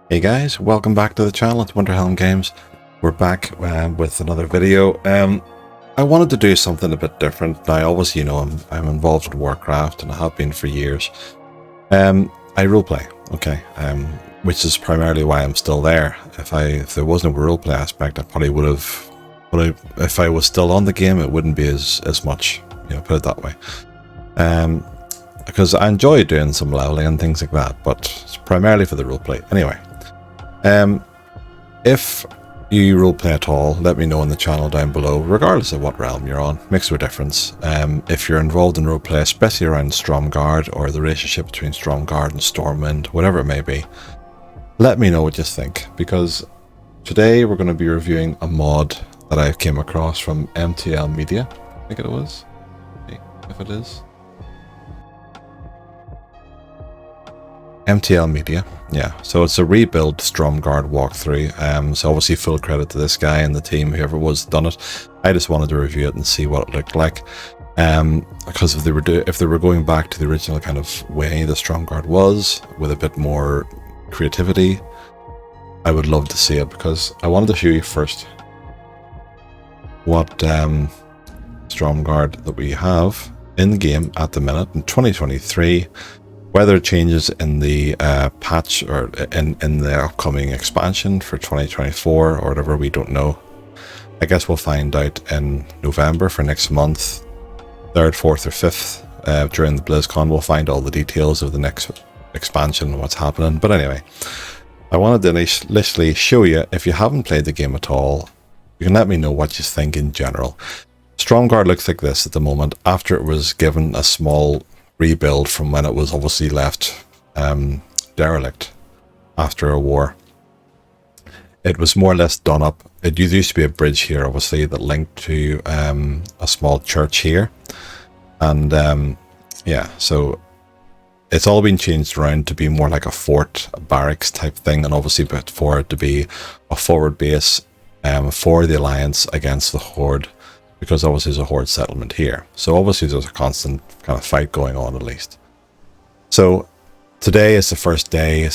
Hey guys, welcome back to the channel. It's WinterhelmGames. We're back with another video. I wanted to do something a bit different. Now, obviously, you know, I'm involved with Warcraft and I have been for years. I roleplay, okay, which is primarily why I'm still there. If there wasn't a roleplay aspect, I probably would have. But if I was still on the game, it wouldn't be as much. You know, put it that way. Because I enjoy doing some leveling and things like that, but it's primarily for the roleplay. Anyway. If you roleplay at all, let me know in the channel down below, regardless of what realm you're on. Makes no difference. If you're involved in roleplay, especially around Stromgarde or the relationship between Stromgarde and Stormwind, whatever it may be, let me know what you think, because today we're going to be reviewing a mod that I came across from MTL Media. I think it was. See if it is. MTL Media, yeah. So it's a rebuild Stromgarde walkthrough. So obviously full credit to this guy and the team, whoever was done it. I just wanted to review it and see what it looked like. Because if they were going back to the original kind of way the Stromgarde was, with a bit more creativity, I would love to see it, because I wanted to show you first what Stromgarde that we have in the game at the minute in 2023. Whether it changes in the patch or in the upcoming expansion for 2024 or whatever, we don't know. I guess we'll find out in November for next month, 3rd, 4th or 5th, during the BlizzCon. We'll find all the details of the next expansion and what's happening. But anyway, I wanted to literally show you, if you haven't played the game at all, you can let me know what you think in general. Stromgarde looks like this at the moment, after it was given a small rebuild from when it was obviously left derelict after a war. It was more or less done up. It used to be a bridge here, obviously, that linked to a small church here, and yeah, so it's all been changed around to be more like a fort, a barracks type thing, and obviously for it to be a forward base for the Alliance against the Horde, because obviously there's a Horde settlement here. So obviously there's a constant kind of fight going on, at least. So today is the first day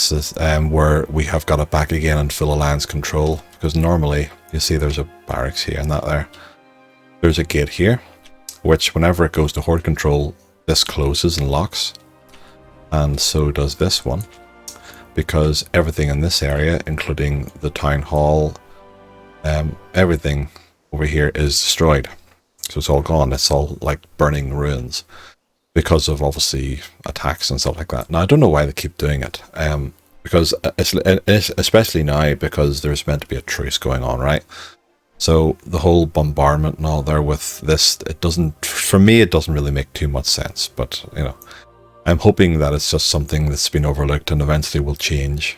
where we have got it back again in full Alliance control, because normally you see there's a barracks here and that there. There's a gate here, which whenever it goes to Horde control, this closes and locks. And so does this one, because everything in this area, including the town hall, everything over here is destroyed. So it's all gone. It's all like burning ruins because of obviously attacks and stuff like that. Now I don't know why they keep doing it, because it's especially now, because there's meant to be a truce going on, right? So the whole bombardment and all there with this, it doesn't, for me, it doesn't really make too much sense. But you know, I'm hoping that it's just something that's been overlooked and eventually will change.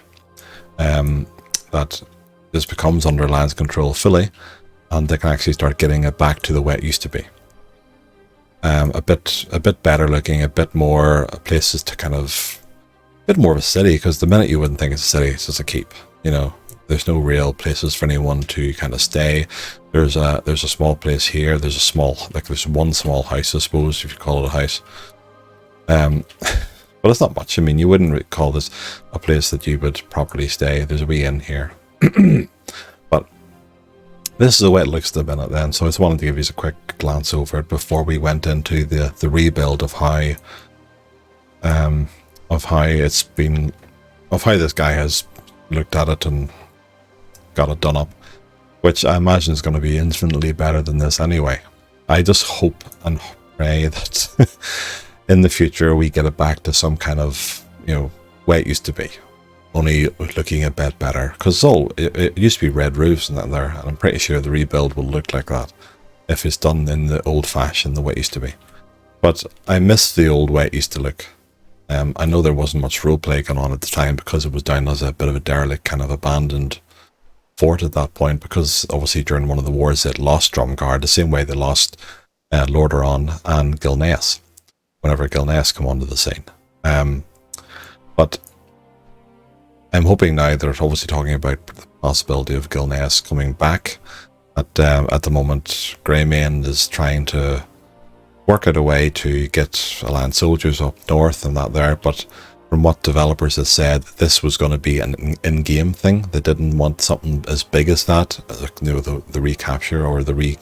That this becomes under Alliance control fully, and they can actually start getting it back to the way it used to be. A bit better looking, a bit more places to kind of, a bit more of a city, because the minute you wouldn't think it's a city, it's just a keep. You know, there's no real places for anyone to kind of stay. There's a small place here. There's a small, like there's one small house, I suppose, if you call it a house. But it's not much. I mean, you wouldn't call this a place that you would properly stay. There's a wee inn here. But this is the way it looks at the minute then, so I just wanted to give you a quick glance over it before we went into the rebuild of how it's been, of how this guy has looked at it and got it done up, which I imagine is going to be infinitely better than this anyway. I just hope and pray that in the future we get it back to some kind of, you know, way it used to be, only looking a bit better, because it used to be red roofs and that there, and I'm pretty sure the rebuild will look like that if it's done in the old fashion, the way it used to be. But I miss the old way it used to look. I know there wasn't much roleplay going on at the time, because it was down as a bit of a derelict, kind of abandoned fort at that point, because obviously during one of the wars it lost Stromgarde, the same way they lost Lordaeron and Gilneas, whenever Gilneas come onto the scene. But I'm hoping now that they're obviously talking about the possibility of Gilneas coming back. At the moment, Greymane is trying to work out a way to get Alliance soldiers up north and that there, but from what developers have said, this was going to be an in-game thing. They didn't want something as big as that, like, you know, the recapture or the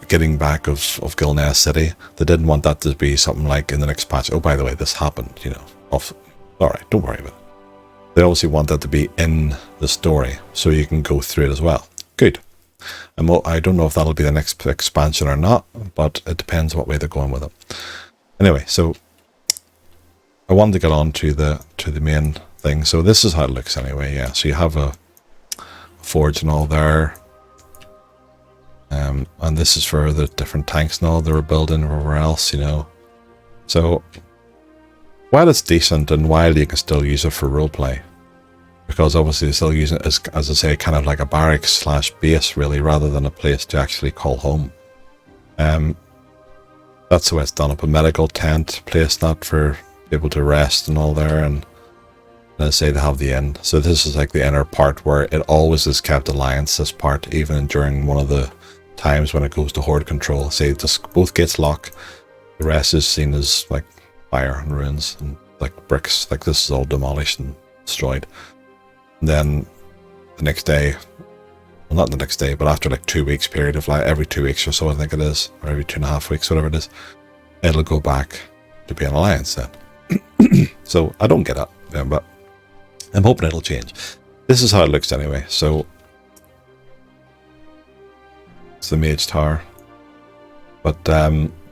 getting back of Gilneas City. They didn't want that to be something like in the next patch. Oh, by the way, this happened, you know. All right, don't worry about it. They obviously want that to be in the story, so you can go through it as well. Good. And I don't know if that'll be the next expansion or not, but it depends what way they're going with it. Anyway, so I wanted to get on to the main thing. So this is how it looks anyway. Yeah, so you have a forge and all there, and this is for the different tanks and all they were building everywhere else, you know. So while it's decent and while you can still use it for roleplay, because obviously they're still using it as I say, kind of like a barracks / base really, rather than a place to actually call home. That's the way it's done up, a medical tent place, not for people to rest and all there, and as I say, they have the inn. So this is like the inner part where it always is kept alliance, this part, even during one of the times when it goes to horde control. Say just both gates lock, the rest is seen as like fire and ruins and like bricks, like this is all demolished and destroyed. And then the next day, well, not the next day, but after like 2 weeks period of like every 2 weeks or so, I think it is, or every 2.5 weeks, whatever it is, it'll go back to be an alliance then. So I don't get it, yeah, but I'm hoping it'll change. This is how it looks anyway. So it's the Mage Tower, but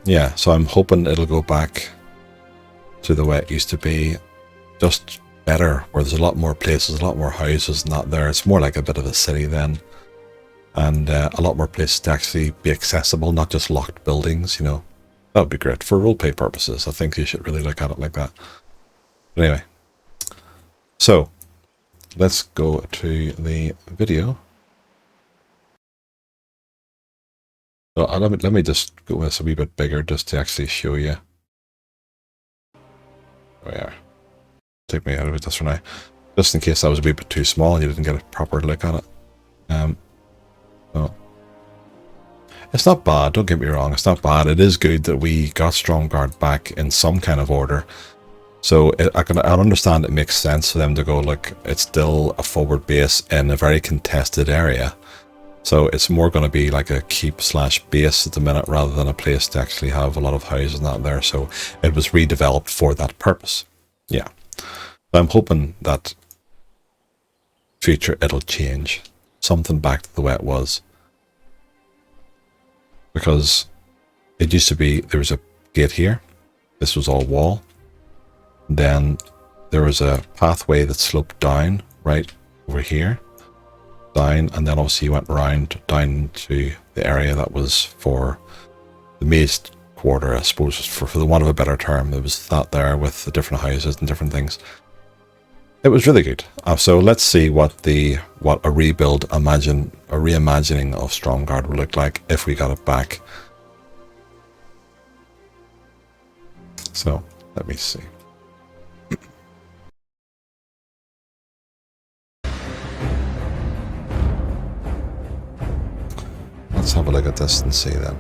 yeah, so I'm hoping it'll go back to the way it used to be, just better, where there's a lot more places, a lot more houses not there. It's more like a bit of a city then, and a lot more places to actually be accessible, not just locked buildings, you know. That would be great for roleplay purposes. I think you should really look at it like that. But anyway, so let's go to the video. So let me just go with this a wee bit bigger just to actually show you. There we are. Take me out of it just for now, just in case that was a wee bit too small and you didn't get a proper look at it. So it's not bad, don't get me wrong, it's not bad. It is good that we got Stromgarde back in some kind of order. So I understand it makes sense for them to go, look, it's still a forward base in a very contested area. So it's more going to be like a keep / base at the minute rather than a place to actually have a lot of houses not there. So it was redeveloped for that purpose. Yeah. I'm hoping that future it'll change something back to the way it was, because it used to be there was a gate here, this was all wall, then there was a pathway that sloped down right over here, down, and then obviously you went round down to the area that was for the Mage Quarter, I suppose, for the want of a better term. There was that there with the different houses and different things. It was really good. So let's see what a reimagining of Stromgarde would look like if we got it back. So let me see. Let's have a look at this and see then.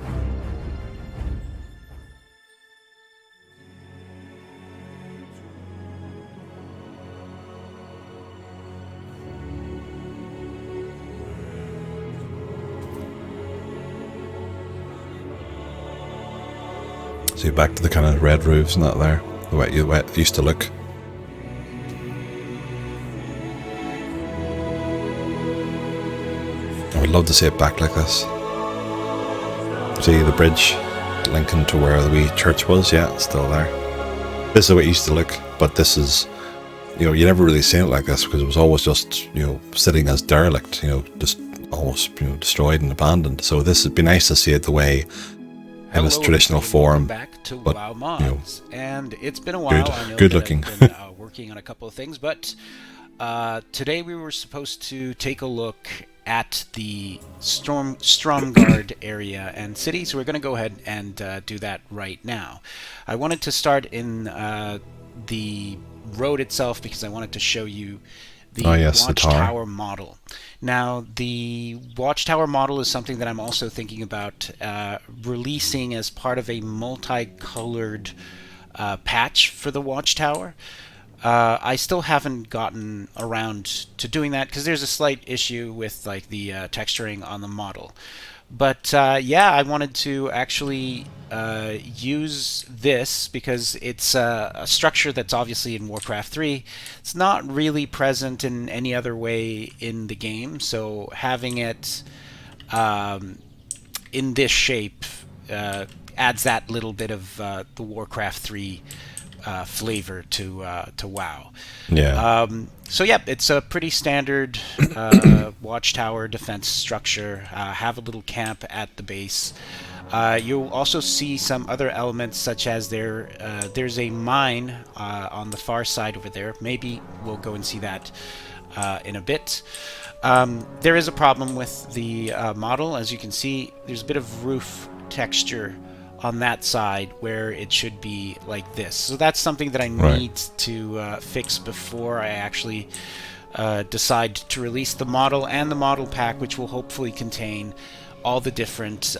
So you're back to the kind of red roofs and that there, the way it used to look. I would love to see it back like this. See the bridge linking to where the wee church was? Yeah, it's still there. This is the way it used to look, but this is, you know, you never really seen it like this because it was always just, you know, sitting as derelict, you know, just almost, you know, destroyed and abandoned. So this would be nice to see it the way in its traditional form, back to but WoW Mods. You know, and it's been a while. I know good that looking. I've been working on a couple of things, but today we were supposed to take a look at the Stromgarde area and city, so we're going to go ahead and do that right now. I wanted to start in the road itself because I wanted to show you the Watchtower model. Now, the Watchtower model is something that I'm also thinking about releasing as part of a multicolored patch for the Watchtower. I still haven't gotten around to doing that because there's a slight issue with like the texturing on the model. But yeah, I wanted to actually use this because it's a structure that's obviously in Warcraft 3. It's not really present in any other way in the game, so having it in this shape adds that little bit of the Warcraft 3 flavor to WoW. Yeah. So yeah, it's a pretty standard watchtower defense structure. Have a little camp at the base. You'll also see some other elements, such as there's a mine on the far side over there. Maybe we'll go and see that in a bit. There is a problem with the model. As you can see, there's a bit of roof texture on that side where it should be like this. So that's something that I need to fix before I actually decide to release the model and the model pack, which will hopefully contain all the different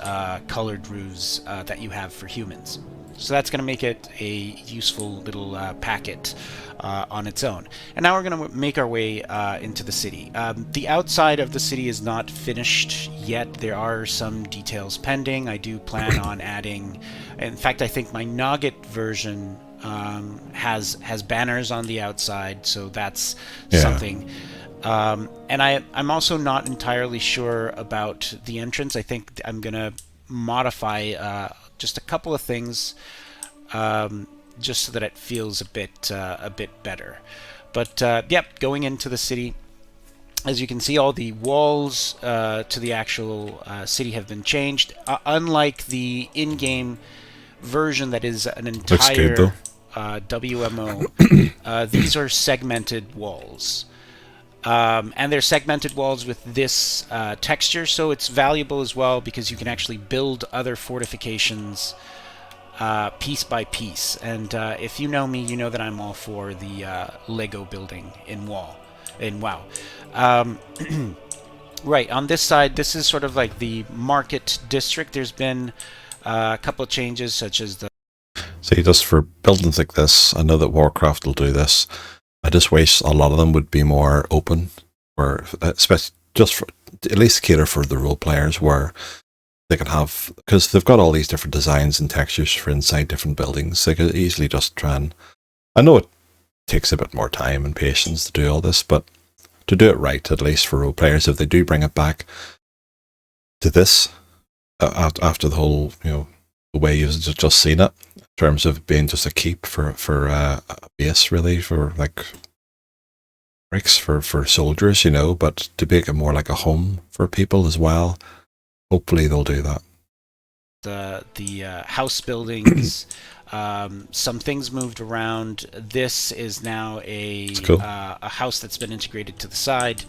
colored roofs that you have for humans. So that's going to make it a useful little packet on its own. And now we're going to make our way into the city. The outside of the city is not finished yet. There are some details pending. I do plan on adding... In fact, I think my Nugget version has banners on the outside, so that's something. And I'm also not entirely sure about the entrance. I think I'm going to modify just a couple of things just so that it feels a bit better. But yep, going into the city, as you can see, all the walls to the actual city have been changed. Unlike the in-game version that is an entire WMO, these are segmented walls. And they're segmented walls with this texture, so it's valuable as well because you can actually build other fortifications piece by piece. And if you know me, you know that I'm all for the Lego building in WoW. Right, on this side, this is sort of like the market district. There's been a couple of changes, such as the... See, just for buildings like this, I know that Warcraft will do this. I just wish a lot of them would be more open, or especially just for, at least cater for the role players, where they can have, because they've got all these different designs and textures for inside different buildings. They could easily just try and, I know it takes a bit more time and patience to do all this, but to do it right, at least for role players, if they do bring it back to this after the whole, the way you've just seen it, in terms of being just a keep for a base, really, for like bricks for soldiers, but to make it more like a home for people as well. Hopefully they'll do that. The house buildings, some things moved around. This is now a house that's been integrated to the side.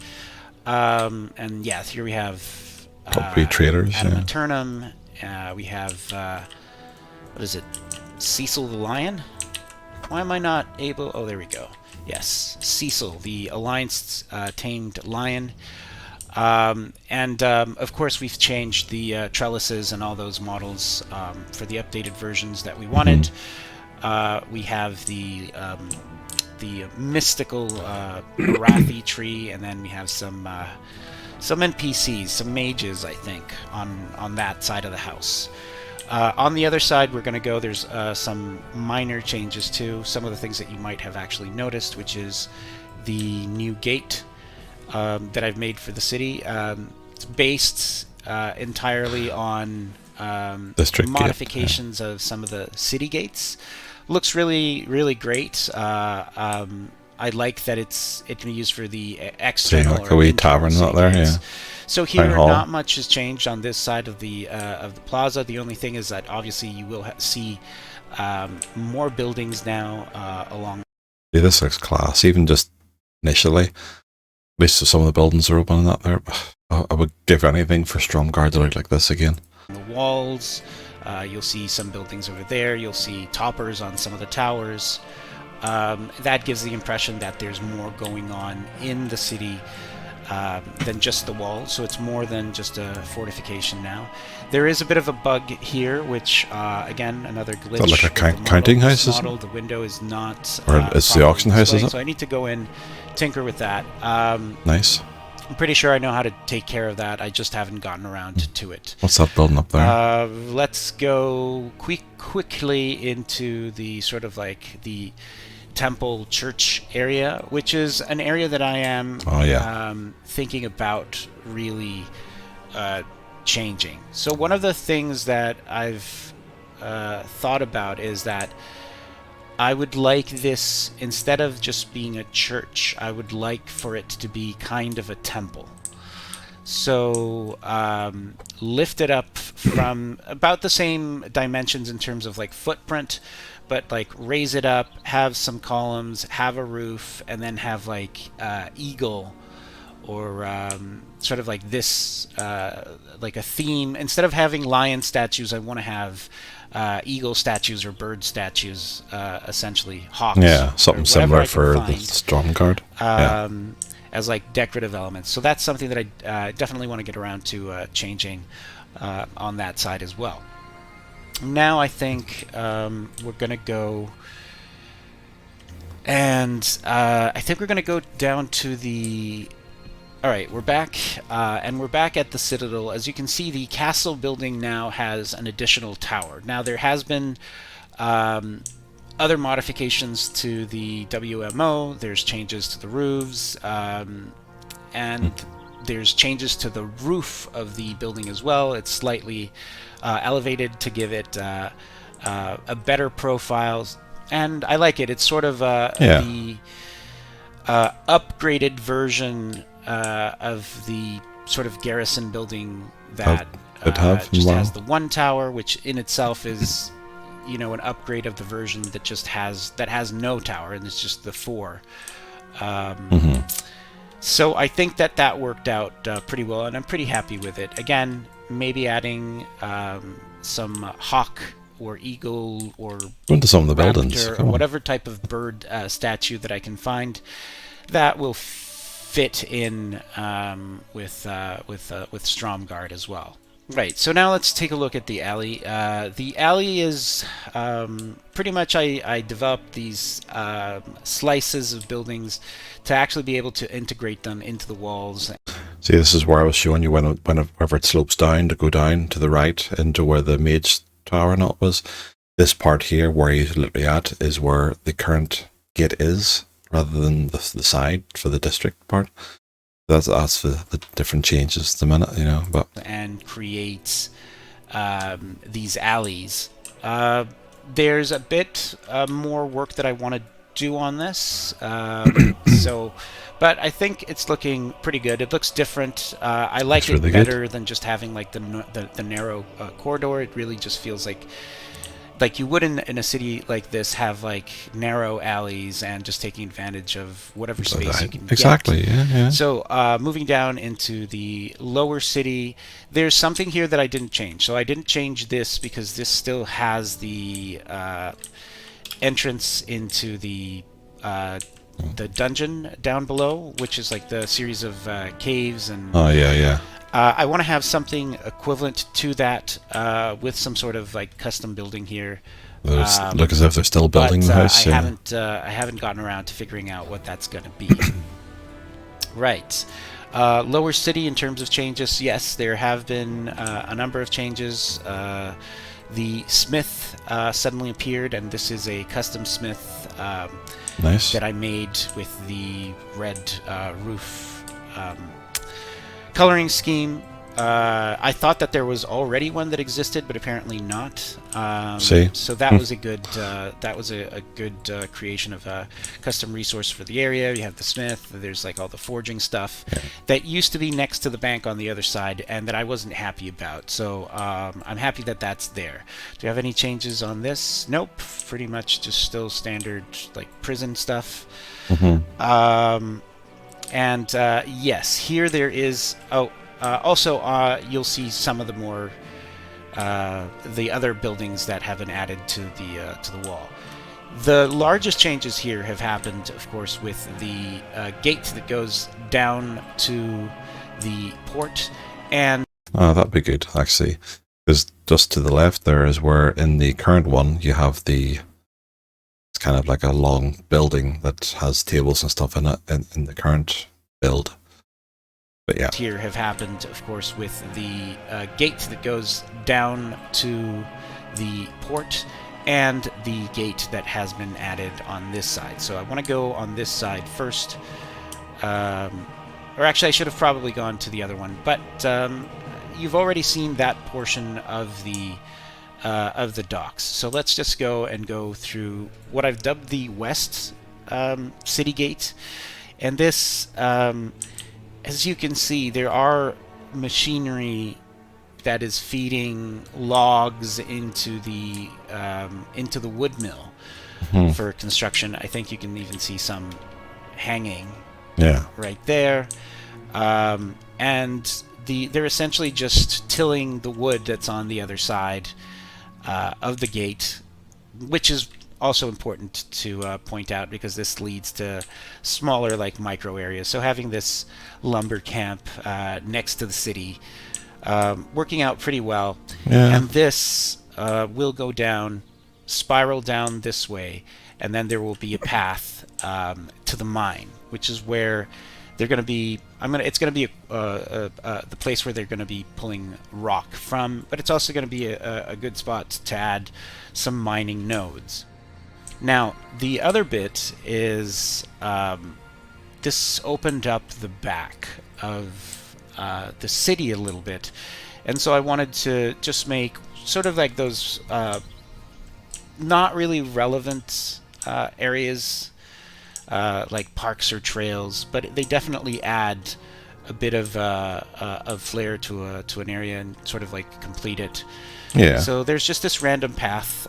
And yeah, here we have probably traders. Adamaternum. We have what is it? Cecil the Lion? Why am I not able... Oh, there we go. Yes, Cecil, the Alliance tamed lion. And of course, we've changed the trellises and all those models for the updated versions that we wanted. We have the mystical Arathi tree, and then we have some NPCs, some mages, I think, on that side of the house. On the other side, we're going to go, there's some minor changes too. Some of the things that you might have actually noticed, which is the new gate that I've made for the city. It's based entirely on modifications of some of the city gates. Looks really, really great. I like that it can be used for the external like a wee tavern out there, yeah. So here, not much has changed on this side of the plaza. The only thing is that obviously you will see more buildings now along. Yeah, this looks class, even just initially. At least some of the buildings are opening up there. I would give anything for Stromgarde to look like this again. The walls, you'll see some buildings over there. You'll see toppers on some of the towers. That gives the impression that there's more going on in the city. than just the wall, so it's more than just a fortification now. There is a bit of a bug here, which again, another glitch. Is that like a with counting this house? Model. The window is not. Or it's the properly auction house, is displayed, it? So I need to go in, tinker with that. Nice. I'm pretty sure I know how to take care of that. I just haven't gotten around to it. What's that building up there? Let's go quickly into the sort of like the temple church area, which is an area that I am thinking about really changing. So one of the things that I've thought about is that I would like this, instead of just being a church, I would like for it to be kind of a temple. So lift it up from about the same dimensions in terms of like footprint, but like raise it up, have some columns, have a roof, and then have like eagle or sort of like this, like a theme. Instead of having lion statues, I want to have eagle statues or bird statues, essentially hawks. Yeah, something similar for the Stromgarde. As like decorative elements. So that's something that I definitely want to get around to changing on that side as well. Now I think we're going to go, and I think we're going to go down to the... Alright, we're back, and we're back at the Citadel. As you can see, the castle building now has an additional tower. Now, there has been other modifications to the WMO. There's changes to the roofs, and there's changes to the roof of the building as well. It's slightly elevated to give it a better profile, and I like it. It's sort of the upgraded version of the sort of garrison building that just has the one tower, which in itself is, you know, an upgrade of the version that just has no tower, and it's just the 4. So I think that worked out pretty well, and I'm pretty happy with it. Again, maybe adding some hawk or eagle or into some of the buildings, or whatever type of bird statue that I can find that will fit in with Stromgarde as well. Right, so now let's take a look at the alley. The alley is pretty much I developed these slices of buildings to actually be able to integrate them into the walls. See, this is where I was showing you whenever it slopes down to go down to the right into where the mage tower and all was. This part here where he's literally at is where the current gate is, rather than the side for the district part. That's the different changes at the minute, you know. And creates these alleys. There's a bit more work that I want to do on this. But I think it's looking pretty good. It looks different. I like it better than just having like the narrow corridor. It really just feels like you would in a city like this have like narrow alleys and just taking advantage of whatever space you can get. Yeah. So moving down into the lower city, there's something here that I didn't change. So I didn't change this because this still has the entrance into the dungeon down below, which is like the series of caves and... Oh, yeah. I want to have something equivalent to that with some sort of like custom building here. Look as if they're still building the house. I haven't gotten around to figuring out what that's going to be. Right. Lower city in terms of changes, yes, there have been a number of changes. The smith suddenly appeared, and this is a custom smith nice. That I made with the red roof coloring scheme. I thought that there was already one that existed, but apparently not. So that was a good creation of a custom resource for the area. You have the smith. There's like all the forging stuff that used to be next to the bank on the other side, and that I wasn't happy about. So I'm happy that that's there. Do you have any changes on this? Nope. Pretty much just still standard like prison stuff. And yes, here there is... also, you'll see some of the more the other buildings that have been added to the wall. The largest changes here have happened, of course, with the gate that goes down to the port, and that'd be good, actually. Because just to the left there is where, in the current one, you have it's kind of like a long building that has tables and stuff in it in the current build. But yeah. Here have happened, of course, with the gate that goes down to the port, and the gate that has been added on this side. So I want to go on this side first. Or actually, I should have probably gone to the other one, but you've already seen that portion of the docks. So let's just go through what I've dubbed the West City Gate. And this, as you can see, there are machinery that is feeding logs into the wood mill for construction. I think you can even see some hanging right there. And they're essentially just tilling the wood that's on the other side of the gate, which is also important to point out because this leads to smaller, like, micro areas. So having this lumber camp next to the city, working out pretty well. Yeah. And this will go down, spiral down this way, and then there will be a path to the mine, which is where they're going to be. It's going to be the place where they're going to be pulling rock from, but it's also going to be a good spot to add some mining nodes. Now, the other bit is this opened up the back of the city a little bit, and so I wanted to just make sort of like those not really relevant areas like parks or trails, but they definitely add a bit of flair to an area and sort of like complete it. Yeah. So there's just this random path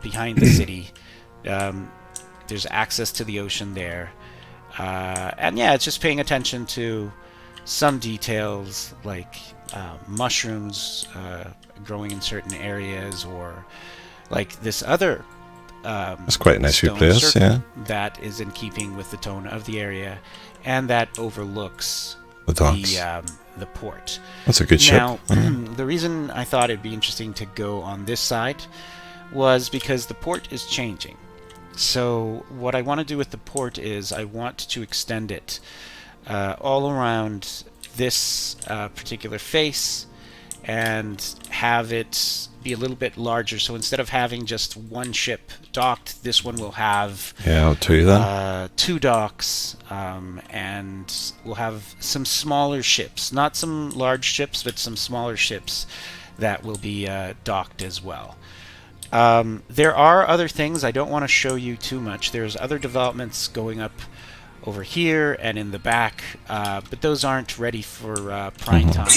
behind the city. There's access to the ocean there, and yeah, it's just paying attention to some details like mushrooms growing in certain areas, or like this other it's quite a nicely placed, yeah. That is in keeping with the tone of the area, and that overlooks the docks, the port. That's a good ship. Now, the reason I thought it'd be interesting to go on this side was because the port is changing. So what I want to do with the port is I want to extend it all around this particular face and have it be a little bit larger. So instead of having just one ship docked, this one will have two docks, and we'll have some smaller ships, not some large ships, but some smaller ships that will be docked as well. There are other things. I don't want to show you too much. There's other developments going up over here and in the back, but those aren't ready for prime time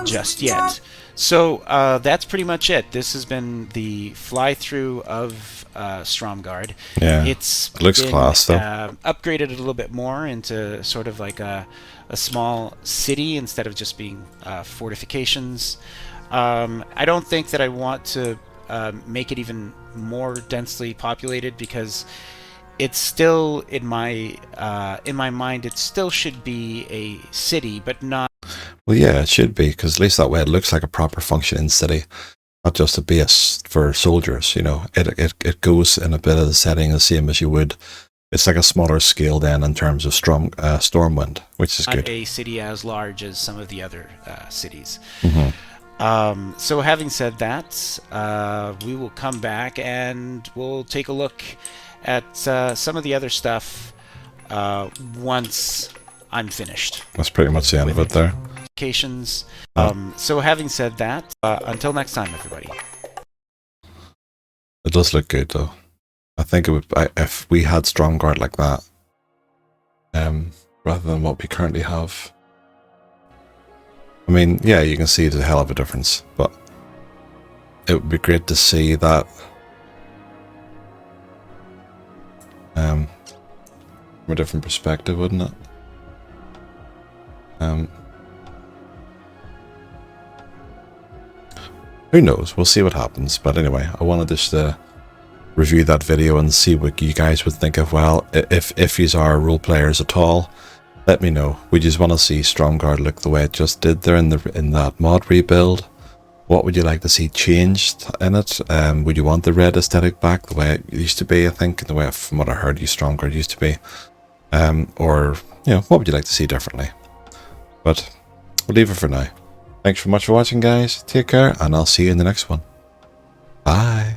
just yet. So that's pretty much it. This has been the fly-through of Stromgarde. Yeah, it looks class though. Upgraded a little bit more into sort of like a small city instead of just being fortifications. I don't think that I want to make it even more densely populated, because it's still in my mind it still should be a city, but not. Well, yeah, it should be, because at least that way it looks like a proper functioning city, not just a base for soldiers. You know, it goes in a bit of the setting the same as you would. It's like a smaller scale then in terms of Stormwind, which is good. Not a city as large as some of the other cities. Mm-hmm. So having said that, we will come back and we'll take a look at some of the other stuff once I'm finished. That's pretty much the end of it there. So having said that, until next time, everybody. It does look good though. I think it would, if we had Stromgarde like that, rather than what we currently have. I mean, yeah, you can see it's a hell of a difference, but it would be great to see that from a different perspective, wouldn't it? Who knows? We'll see what happens. But anyway, I wanted just to review that video and see what you guys would think of. Well, if you are role players at all, let me know. We just want to see Stromgarde look the way it just did there in that mod rebuild. What would you like to see changed in it? Would you want the red aesthetic back the way it used to be? I think the way, from what I heard, Stromgarde used to be. Or what would you like to see differently? But we'll leave it for now. Thanks so much for watching, guys. Take care, and I'll see you in the next one. Bye.